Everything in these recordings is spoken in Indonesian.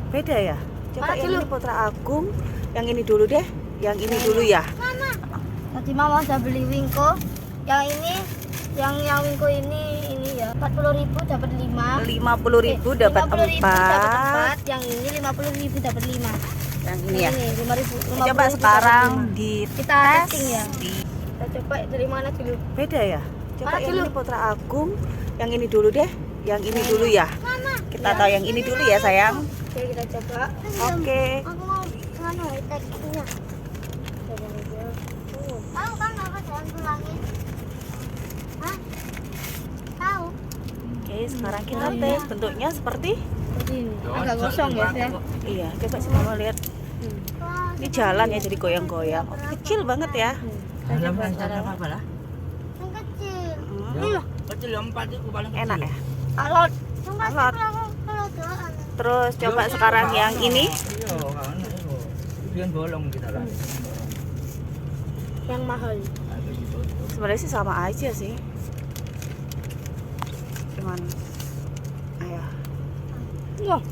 Beda ya? Coba Mana yang dulu? ini Putra Agung, yang ini dulu deh. Yang ini dulu ya. Tadi mama udah beli wingko. Yang ini, yang wingko ini ya 40.000 dapat 5. 50.000 dapat 50.000 dapat 4. 4. Yang ini 50.000 dapat 5. Yang ini ya. Ini 5.000. Coba sekarang di kita tes. testing ya. Kita coba dari mana dulu? Beda ya? Coba Mana yang dulu? ini Putra Agung, yang ini dulu deh. Yang ini dulu ya. Kita tahu yang ini dulu ya sayang. Oke, kita coba. Oke. Aku mau mana teksturnya? Coba aja. Tahu kan apa jangan tulangin? Hah? Tahu? Oke, sekarang kita tes bentuknya seperti Agak gosong ya, saya. iya, coba sih Mama lihat. Ini jalan ya jadi goyang-goyang. Oh, kecil banget ya. Kita coba. apa lah? Yang kecil. Iya. Kecil 4 itu paling kecil. Enak ya. Alot. Alot. Terus coba sekarang yang ini. Iya, kan itu. Biar bolong kita lah. Yang mahal. Sebenarnya sih sama aja sih. Cuman ayo. Wah,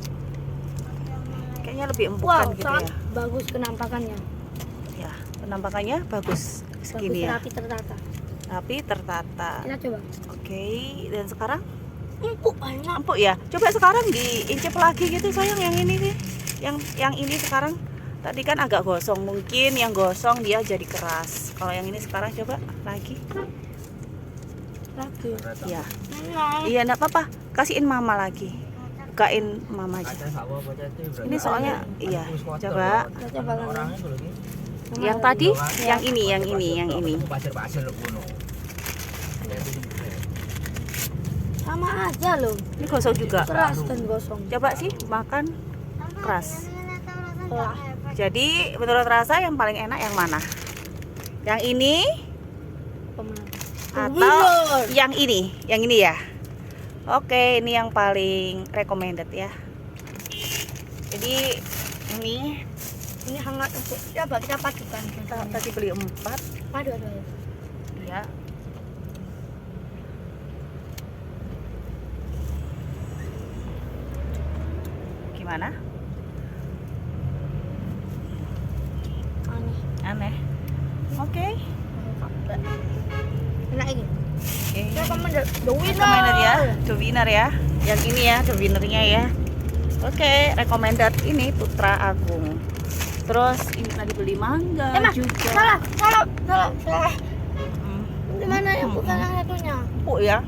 Kayaknya lebih wow, empukan gitu sangat ya. bagus penampakannya. Ya, penampakannya bagus segini Bagus, ya. rapi tertata. Tapi tertata. Kita coba. Oke, dan sekarang Empuk banyak. empuk ya. Coba sekarang diincip lagi gitu sayang yang ini sih. Yang ini sekarang tadi kan agak gosong, mungkin yang gosong dia jadi keras. Kalau yang ini sekarang coba lagi. Lagi. Ya. Enak. Iya, enggak apa-apa. Kasihin mama lagi. Bukain mama aja. Ini soalnya iya, coba. Kita coba lagi. Orangnya kalau gitu. Yang tadi, yang ini. Pasir-pasir loh kuno. Sama aja loh. Ini gosong juga. Keras dan gosong. Coba sih makan keras. Wah, Jadi menurut rasa yang paling enak yang mana? Yang ini pemenang. atau yang ini? Yang ini ya. Oke, ini yang paling recommended ya. Jadi Ini hangat empuk. Coba kita padukan. kita tadi beli 4. Padu, aduh. Ya. Gimana? Aneh. Aneh. Oke. Enak ini. Oke. Kita komen the winner. Recommended ya, the winner ya. Yang ini ya, the winnernya ya. Oke, recommended ini Putra Agung. Terus ini tadi beli mangga Mas, juga. salah. Hmm. Di mana yang bukan yang satunya? Empuk ya.